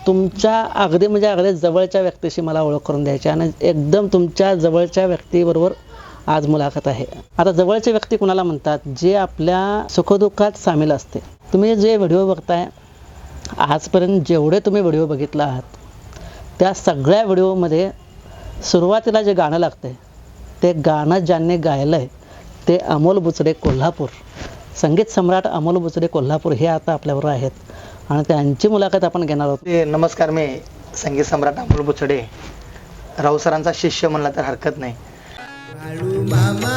तुमच्या अगदी म्हणजे अगदी जवळच्या व्यक्तीशी मला ओळख करून द्यायची आणि एकदम तुमच्या जवळच्या व्यक्तीबरोबर आज मुलाखत आहे. आता जवळचे व्यक्ती कुणाला म्हणतात? जे आपल्या सुखदुःखात सामील असते. तुम्ही जे व्हिडिओ बघताय, आजपर्यंत जेवढे तुम्ही व्हिडिओ बघितला आहात त्या सगळ्या व्हिडिओमध्ये सुरुवातीला जे गाणं लागतंय ते गाणं ज्यांनी गायलं आहे ते अमोल बुचडे कोल्हापूर, संगीत सम्राट अमोल बुचडे कोल्हापूर हे आता आपल्याबरोबर आहेत आणि त्यांची मुलाखत आपण घेणार आहोत. नमस्कार, मी संगीत सम्राट अमोल बुचडे, राऊ सरांचा शिष्य म्हणला तर हरकत नाही. मामा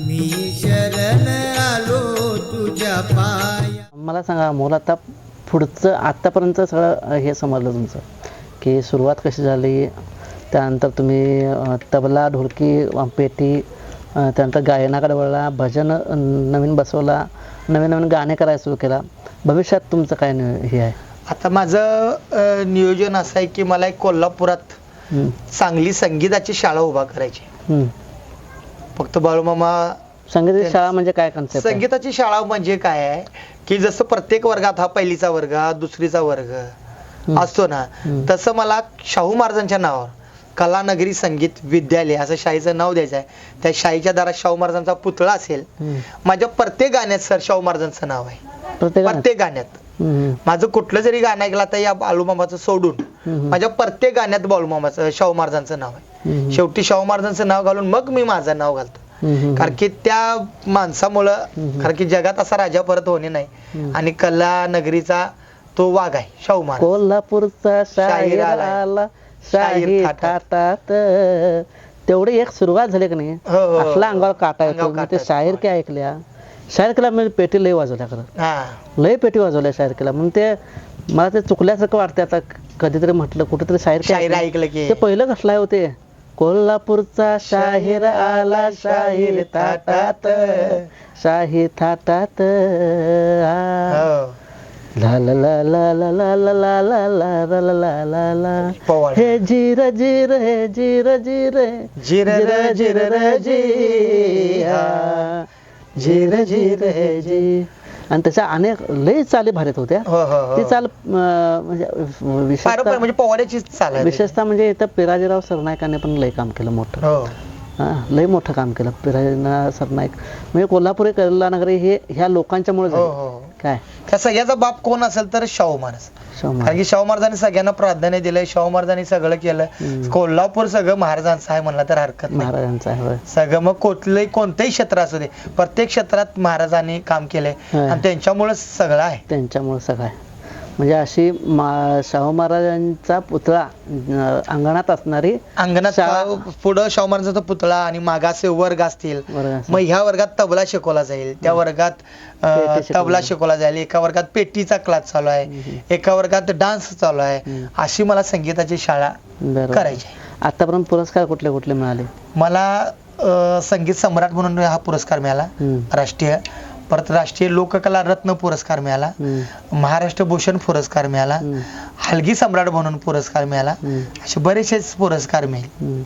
मी शरण आलो तुझ्या पाया. मला सांगा अमोल, आता पुढचं आत्तापर्यंत सगळं हे समजलं तुमचं की सुरुवात कशी झाली, त्यानंतर तुम्ही तबला, ढोलकी, पेटी, त्यानंतर गायनाकडे वळला, भजन नवीन बसवला, नवीन नवीन गाणे करायला सुरू केला. भविष्यात तुमचं काय हे आहे? आता माझं नियोजन असं आहे की मला एक कोल्हापुरात चांगली संगीताची शाळा उभा करायची. फक्त बाळूमामा संगीताची शाळा म्हणजे काय कन्सेप्ट? संगीताची शाळा म्हणजे काय आहे की जसं प्रत्येक वर्गात हा पहिलीचा वर्ग, हा दुसरीचा वर्ग असतो ना, तसं मला शाहू महाराजांच्या नावावर कलानगरी संगीत विद्यालय असं शाळेचं नाव द्यायचं आहे. त्या शाळेच्या दारात शाहू महाराजांचा पुतळा असेल. माझ्या प्रत्येक गाण्यात सर शाहू महाराजांचं नाव आहे. प्रत्येक गाण्यात माझं कुठलं जरी गाणं ऐकलं तर या बाळूमामाचं सोडून माझ्या प्रत्येक गाण्यात बाळूमामाचं, शाहू महाराजांचं नाव आहे. शेवटी शाहू महाराजांचं नाव घालून मग मी माझं नाव घालतो. कारण की त्या माणसामुळं, कारण की जगात असा राजा परत होणे नाही आणि कला नगरीचा तो वाघ आहे शाहू महाराज. कोल्हापूरचा शाहीर आला शाही थाटात, तेवढी एक सुरुवात झाली की नाही, असला अंगावर काटा येतो. ते शाहीर काय ऐकल्या, शाहीर केला म्हणजे पेटी लय वाजवल्या, खरं लय पेटी वाजवल्या शाहीर केला. म्हणून ते मला ते चुकल्यासारखं वाटतं. आता कधीतरी म्हटलं कुठेतरी शाहीर ऐकलं की ते पहिलं कसलं आहे होते, कोल्हापूरचा शाहीर आला शाहीर थाटात, शाही थाटात, ला ला ला ला ला ला ला ला ला ला ला ला ला ला, हे जीर जीर, हे जीर जीर, जीर र जीर र जी, जीर जीर हे जी. आणि त्याच्या अनेक लय चाली भारीत होत्या. ती चाल म्हणजे पोवाड्याची चाल आहे. विशेषतः म्हणजे इथं पिराजीराव सरनाईकाने पण लय काम केलं मोठं. लय मोठं काम केलं पिराजीराव सरनाईक. म्हणजे कोल्हापुरी कलानगरी हे ह्या लोकांच्यामुळे काय त्या सगळ्याचा बाप कोण असेल तर शाहू महाराज. कारण की शाहू महाराजांनी सगळ्यांना प्राधान्य दिलंय. शाहू महाराजांनी सगळं केलं. कोल्हापूर सगळं महाराजांचं आहे म्हणलं तर हरकत नाही. महाराजांचं आहे सगळं. मग कोणतंही क्षेत्र असू दे, प्रत्येक क्षेत्रात महाराजांनी काम केलंय आणि त्यांच्यामुळे सगळं आहे. त्यांच्यामुळे सगळं आहे. म्हणजे अशी शाहू महाराजांचा पुतळा अंगणात असणारी, अंगणात पुढं शाहू महाराजांचा पुतळा आणि मागासे वर्ग असतील. मग ह्या वर्गात तबला शिकवला जाईल, त्या वर्गात तबला शिकवला जाईल, एका वर्गात पेटीचा क्लास चालू आहे, एका वर्गात डान्स चालू आहे. अशी मला संगीताची शाळा करायची. आतापर्यंत पुरस्कार कुठले कुठले मिळाले? मला संगीत सम्राट म्हणून हा पुरस्कार मिळाला राष्ट्रीय. परत राष्ट्रीय लोककला रत्न पुरस्कार मिळाला, महाराष्ट्र भूषण पुरस्कार मिळाला, हलगी सम्राट म्हणून पुरस्कार मिळाला. असे बरेचसेच पुरस्कार मिळाले.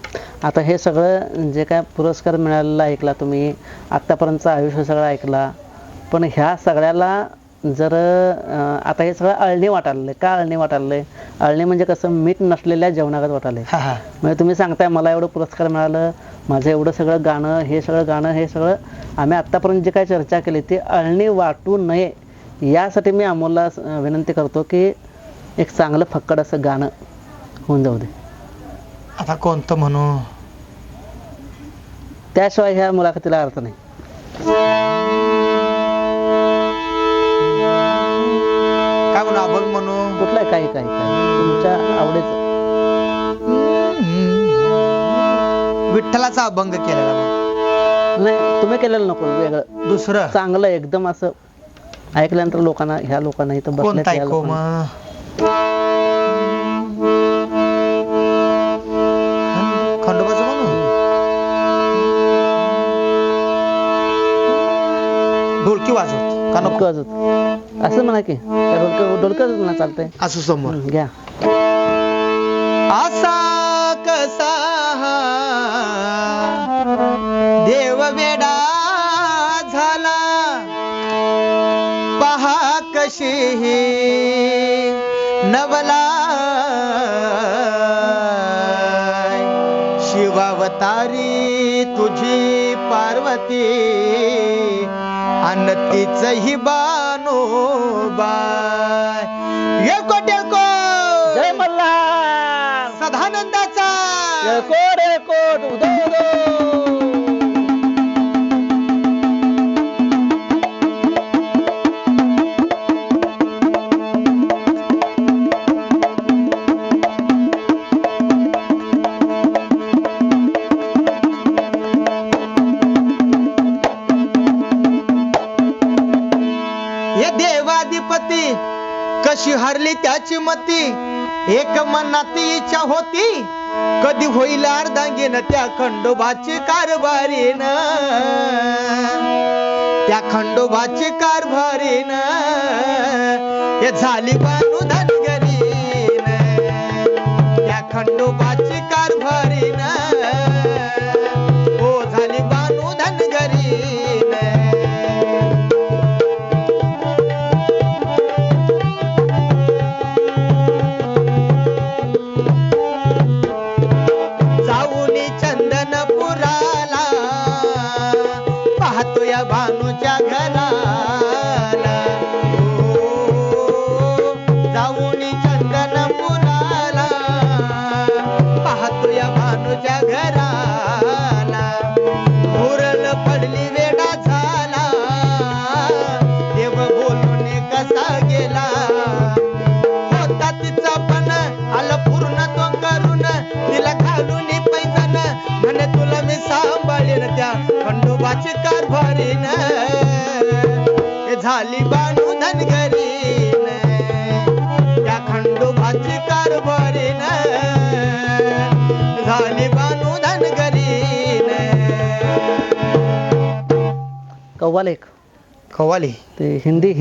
आता हे सगळं जे काय पुरस्कार मिळालेला ऐकला तुम्ही, आतापर्यंतचं आयुष्य सगळं ऐकला, पण ह्या सगळ्याला जर आता हे सगळं अळणी वाटायलंय. का अळणी वाटायलंय? अळणी म्हणजे कसं मीठ नसलेल्या जेवणागत वाटायलंय. म्हणजे तुम्ही सांगताय मला एवढं पुरस्कार मिळालं, माझं एवढं सगळं गाणं, हे सगळं आम्ही आत्तापर्यंत जे काय चर्चा केली ते अळणी वाटू नये यासाठी मी अमोलला विनंती करतो की एक चांगलं फक्कड असं गाणं होऊन जाऊ दे. आता कोणतं म्हणू? त्याशिवाय ह्या मुलाखतीला अर्थ नाही. काय म्हणू? अभंग म्हणू? कुठलं काही तुमच्या आवडीचं. विठ्ठलाचा अभंग केलेला नाही, तुम्ही केलेलं नको, वेगळं दुसरं चांगलं एकदम असं ऐकल्यानंतर ह्या लोकांना इथं बसण्यात खंडोबाचं म्हणू? ढोलकी वाजवत का नको? असं म्हणा की ढोलकं म्हणा, चालतंय. असं समोर घ्या. असा कसा देव वेडा झाला, पहा कशी नवला शिवावतारी तुझी पार्वती अन तीच ही बानोबाय येळकोट जय मल्हार सदानंदाचा येळकोट उदो उदो. हे देवाधिपती कशी हरली त्याची मती एक मनात इच्छा होती कधी होईल अर्धांगीन त्या खंडोबाची कारभारीन त्या खंडोबाची कारभारीन हे झाली बानू धनगरीन त्या खंडोबाची कारभारीन हो झाली बानू धनगरीन जाऊनी चंदनपुराला पाहतो या भानूच्या घराला हो, जाऊनी चंदनपुराला पाहतो या भानूच्या घराला मुरल पडली वेडा झाला देव बोलून कसा गेला होता तिचा पण आलं पूर्ण तो करून तिला घालून पैजण म्हणे तुला मी सांभाळीन त्या खंडोबाची कारभारीन हे झाली बानू धनगरीन त्या खंडोबाची कारभारीन झाली बानू धनगरीन कव्वाल एक कव्वाली ते हिंदी